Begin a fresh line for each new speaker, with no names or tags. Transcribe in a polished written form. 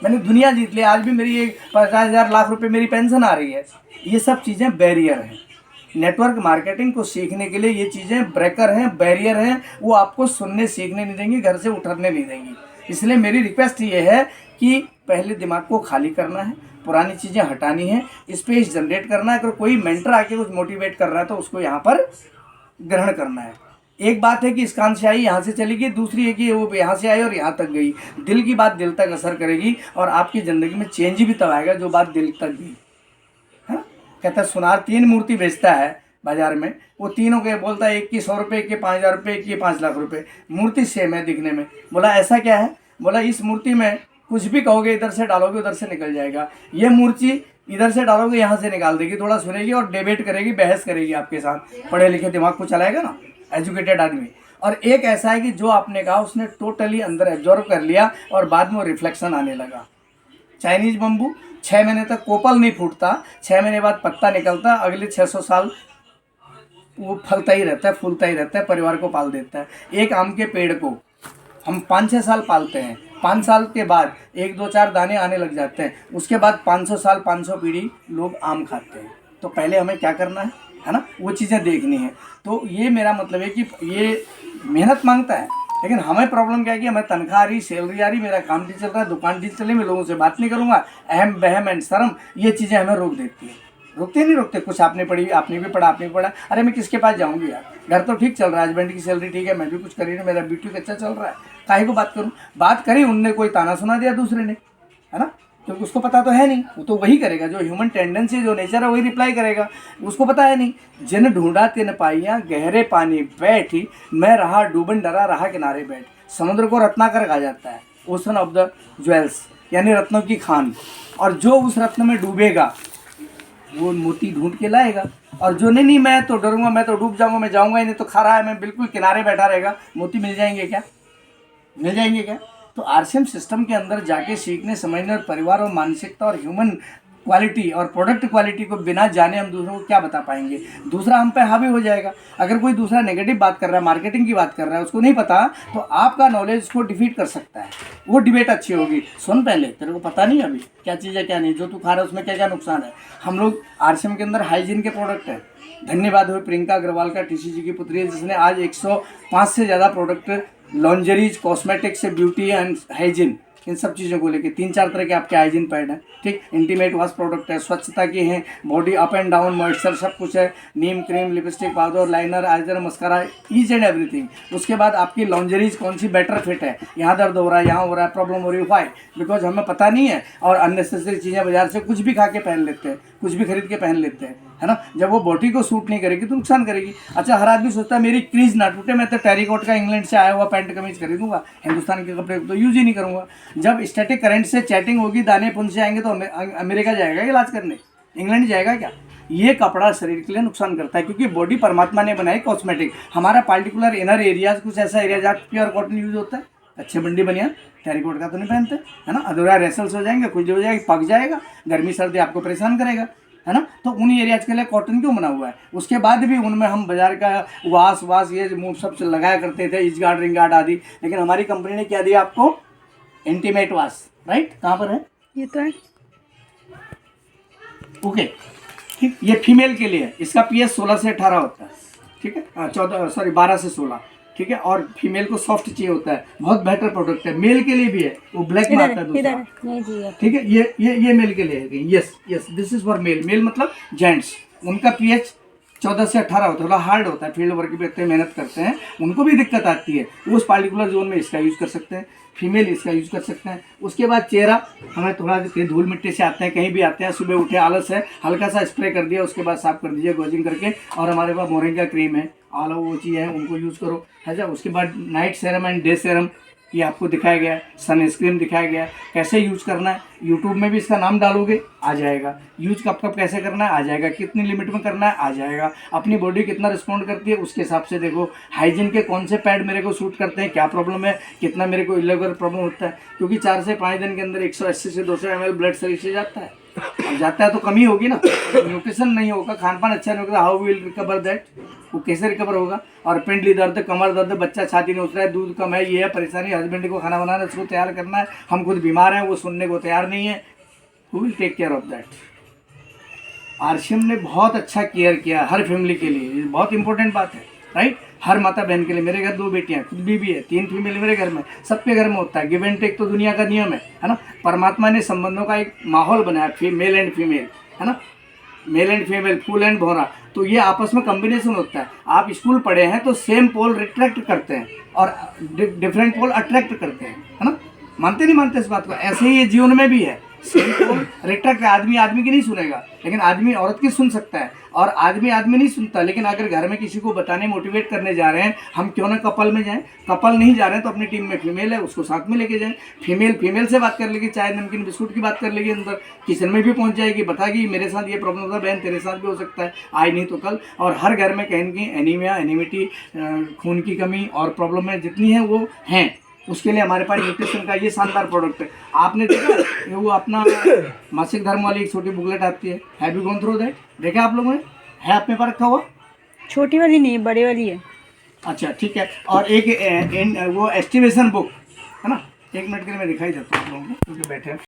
मैंने दुनिया जीत लिया, आज भी मेरी ये 50,000 लाख रुपए मेरी पेंशन आ रही है। ये सब चीज़ें बैरियर हैं। नेटवर्क मार्केटिंग को सीखने के लिए ये चीज़ें ब्रेकर हैं, बैरियर हैं, वो आपको सुनने सीखने नहीं देंगी, घर से उठरने नहीं देंगी। इसलिए मेरी रिक्वेस्ट ये है कि पहले दिमाग को खाली करना है, पुरानी चीज़ें हटानी है, स्पेस जनरेट करना है। अगर कोई मेंटर आके कुछ मोटिवेट कर रहा है तो उसको यहाँ पर ग्रहण करना है। एक बात है कि इस कान से आई यहाँ से चली गई, दूसरी है कि वो यहाँ से आई और यहाँ तक गई। दिल की बात दिल तक असर करेगी और आपकी ज़िंदगी में चेंज भी तब आएगा जो बात दिल तक गई। है ना, कहता है सुनार 3 मूर्ति बेचता है बाजार में, वो तीनों के बोलता है एक की 100 रुपये, एक की 5,000 रुपये, एक की 5 लाख रुपये, मूर्ति सेम है दिखने में। बोला ऐसा क्या है? बोला इस मूर्ति में कुछ भी कहोगे इधर से डालोगे उधर से निकल जाएगा, ये मूर्ति इधर से डालोगे यहाँ से निकाल देगी, थोड़ा सुनेगी और डिबेट करेगी, बहस करेगी आपके साथ। पढ़े लिखे दिमाग को चलाएगा ना, एजुकेटेड आदमी। और एक ऐसा है कि जो आपने कहा उसने टोटली अंदर एब्जॉर्व कर लिया और बाद में रिफ्लेक्शन आने लगा। चाइनीज बम्बू 6 महीने तक कोपल नहीं फूटता, 6 महीने बाद पत्ता निकलता, अगले 600 साल वो फलता ही रहता है, फूलता ही रहता है, परिवार को पाल देता है। एक आम के पेड़ को हम 5-6 साल पालते हैं, 5 साल के बाद 1-2-4 दाने आने लग जाते हैं, उसके बाद 500 साल 500 पीढ़ी लोग आम खाते हैं। तो पहले हमें क्या करना है ना, वो चीज़ें देखनी है। तो ये मेरा मतलब है कि ये मेहनत मांगता है, लेकिन हमें प्रॉब्लम क्या है कि हमें तनख्वाह आ रही, सैलरी आ रही, मेरा काम ठीक चल रहा है, दुकान ठीक चल रही, मैं लोगों से बात नहीं करूँगा, अहम बहम एंड शर्म, ये चीज़ें हमें रोक देती है। रुकते नहीं रुकते, कुछ आपने पढ़ी, आपने भी पढ़ा, आपने भी पढ़ा, अरे मैं किसके पास जाऊंगी यार, घर तो ठीक चल रहा है, हस्बैंड की सैलरी ठीक है, मैं भी कुछ करी नहीं, मेरा ब्यूटी अच्छा चल रहा है, काहे को बात करूं। बात करी, उनने कोई ताना सुना दिया दूसरे ने, है ना, क्योंकि उसको पता तो है नहीं, वो तो वही करेगा जो ह्यूमन टेंडेंसी, जो नेचर है वही रिप्लाई करेगा, उसको पता है नहीं। जिन ढूंढा तिन पाइयाँ गहरे पानी बैठी, मैं रहा डूबन डरा रहा किनारे बैठ। समुद्र को रत्नाकर कहा जाता है, ओशन ऑफ द ज्वेल्स, यानी रत्नों की खान। और जो उस रत्न में डूबेगा वो मोती ढूंढ के लाएगा, और जो नहीं मैं तो डरूंगा, मैं तो डूब जाऊंगा, मैं जाऊंगा ही नहीं, तो खा रहा है, मैं बिल्कुल किनारे बैठा रहेगा, मोती मिल जाएंगे क्या? मिल जाएंगे क्या? तो आरसीएम सिस्टम के अंदर जाके सीखने समझने और परिवार और मानसिकता और ह्यूमन क्वालिटी और प्रोडक्ट क्वालिटी को बिना जाने हम दूसरों को क्या बता पाएंगे? दूसरा हम पे हावी हो जाएगा। अगर कोई दूसरा नेगेटिव बात कर रहा है, मार्केटिंग की बात कर रहा है, उसको नहीं पता, तो आपका नॉलेज उसको डिफीट कर सकता है। वो डिबेट अच्छी होगी, सुन पहले, तेरे को पता नहीं अभी क्या चीज़ है क्या नहीं, जो तू खा रहा है उसमें क्या क्या नुकसान है। हम लोग आरसीएम के अंदर हाइजीन के प्रोडक्ट हैं। धन्यवाद हो प्रियंका अग्रवाल का, टीसीजी की पुत्री है, जिसने आज 105 से ज़्यादा product, lingeries, cosmetics, beauty and hygiene, इन सब चीज़ों को लेके 3-4 तरह के आपके हाइजीन पैड हैं, ठीक, इंटीमेट वॉश प्रोडक्ट है, स्वच्छता के हैं, body up and down moisture सब कुछ है, नीम क्रीम, लिपस्टिक, पाउडर, लाइनर, आइजर, मस्कारा, ईच एंड एवरीथिंग। उसके बाद आपकी लॉन्जरीज कौन सी बेटर फिट है, यहाँ दर्द हो रहा है, यहाँ हो रहा है, प्रॉब्लम हो रही है, वाई? बिकॉज हमें पता नहीं है, और अननेसेसरी चीज़ें बाजार से कुछ भी खा के पहन लेते हैं, कुछ भी खरीद के पहन लेते हैं, है ना। जब वो बॉडी को सूट नहीं करेगी तो नुकसान करेगी। अच्छा, हर आदमी सोचता है मेरी क्रीज ना टूटे, मैं तो टेरिकॉट का इंग्लैंड से आया हुआ पैंट कमीज खरीदूंगा, हिंदुस्तान के कपड़े तो यूज ही नहीं करूंगा। जब स्टैटिक करंट से चैटिंग होगी, दाने पुंज से आएंगे, तो अमेरिका जाएगा इलाज करने, इंग्लैंड जाएगा क्या? ये कपड़ा शरीर के लिए नुकसान करता है, क्योंकि बॉडी परमात्मा ने बनाई कॉस्मेटिक। हमारा पार्टिकुलर इनर एरियाज कुछ ऐसा एरिया जहाँ प्योर कॉटन यूज होता है, अच्छे बंडी बनियान, टेरिकॉट का तो नहीं पहनते, है ना। अधूरा रेसल्स हो जाएंगे, खुजली हो जाएगी, पक जाएगा, गर्मी सर्दी आपको परेशान करेगा, है ना। तो उन एरियाज के लिए कॉटन क्यों बना हुआ है? उसके बाद भी उनमें हम बाजार का वास ये मुंह सब लगाया करते थे, इच गार्ड, रिंग गार्ड आदि, लेकिन हमारी कंपनी ने क्या दिया आपको? इंटीमेट वास, राइट? कहाँ पर है ये? तो है, ओके, ठीक। ये फीमेल के लिए है, इसका पीएच 16 से 18 होता है, ठीक है, 12 से 16, ठीक है। और फीमेल को सॉफ्ट चाहिए होता है, बहुत बेटर प्रोडक्ट है। मेल के लिए भी है, वो ब्लैक में आता है दूसरा, ठीक है। ये मेल के लिए है, yes this is for male. Male मतलब जेंट्स, उनका पीएच 14 से 18 होता है, थोड़ा हार्ड होता है, फील्ड वर्क भी इतने मेहनत करते हैं, उनको भी दिक्कत आती है, उस पार्टिकुलर जोन में इसका यूज़ कर सकते हैं, फीमेल इसका यूज़ कर सकते हैं। उसके बाद चेहरा, हमें थोड़ा धूल मिट्टी से आते हैं, कहीं भी आते हैं, सुबह उठे आलस है, हल्का सा स्प्रे कर दिया, उसके बाद साफ कर दीजिए गॉजिंग करके। और हमारे पास मोरिंगा क्रीम है, ऑल वो चीज़ है, उनको यूज़ करो, है जा। उसके बाद night serum and day serum, ये आपको दिखाया गया है, सनस्क्रीन दिखाया गया है, कैसे यूज़ करना है। यूट्यूब में भी इसका नाम डालोगे आ जाएगा, यूज कब कब कैसे करना है आ जाएगा, कितनी लिमिट में करना है आ जाएगा, अपनी बॉडी कितना रिस्पॉन्ड करती है उसके हिसाब से देखो, हाइजीन के कौन से पैड मेरे को सूट करते हैं, क्या प्रॉब्लम है, कितना मेरे को इरेगुलर प्रॉब्लम होता है, क्योंकि 4 से 5 दिन के अंदर 180 से 200 ml ब्लड शरीर से जाता है। और जाता है तो कमी होगी ना, न्यूट्रिशन नहीं होगा, खान पान अच्छा नहीं होगा, हाउ विल रिकवर दैट, वो कैसे रिकवर होगा। और पिंडली दर्द, कमर दर्द, बच्चा छाती नहीं उठ रहा है, दूध कम है, ये है परेशानी, हस्बैंड को खाना बनाना है, उसको तैयार करना है, हम खुद बीमार हैं, वो सुनने को तैयार नहीं है, who will take care of that. RCM ने बहुत अच्छा केयर किया हर फैमिली के लिए, ये बहुत इंपॉर्टेंट बात है, राइट। हर माता बहन के लिए, मेरे घर 2 बेटियां, खुद बीबी है, 3 फीमेल मेरे घर में, सबके घर में होता है, गिव एंड टेक तो दुनिया का नियम है ना। परमात्मा ने संबंधों का एक माहौल बनाया, मेल एंड फीमेल, है ना, मेल एंड फीमेल, फूल एंड भौरा, तो ये आपस में कॉम्बिनेशन होता है। आप स्कूल पढ़े हैं तो सेम पोल रिट्रैक्ट करते हैं और डिफरेंट पोल अट्रैक्ट करते हैं, है ना। मानते नहीं मानते इस बात को? ऐसे ही ये जीवन में भी है, सेम पोल रिट्रैक्ट, आदमी आदमी की नहीं सुनेगा, लेकिन आदमी औरत की सुन सकता है, और आदमी आदमी नहीं सुनता। लेकिन अगर घर में किसी को बताने, मोटिवेट करने जा रहे हैं, हम क्यों ना कपल में जाएं, कपल नहीं जा रहे हैं तो अपनी टीम में फीमेल है, उसको साथ में लेके जाएं, फीमेल से बात कर लेगी, चाय नमकीन बिस्कुट की बात कर लेगी, अंदर किचन में भी पहुंच जाएगी, बताएगी मेरे साथ ये प्रॉब्लम होता है, बहन तेरे साथ भी हो सकता है, आज नहीं तो कल। और हर घर में कहीं की एनीमिया, एनीमिटी, खून की कमी और प्रॉब्लम है जितनी है वो हैं, उसके लिए हमारे पास न्यूट्रिशन का ये शानदार प्रोडक्ट है। आपने देखा वो अपना मासिक धर्म वाली एक छोटी बुकलेट आती है, have you gone through that? देखा आप लोगों ने? है आपने पर रखा हुआ?
छोटी वाली नहीं, बड़े वाली है।
अच्छा ठीक है। और एक वो एस्टिमेशन बुक है ना, 1 मिनट के लिए मैं दिखाई देता हूँ आप लोगों को, क्योंकि बैठे हैं।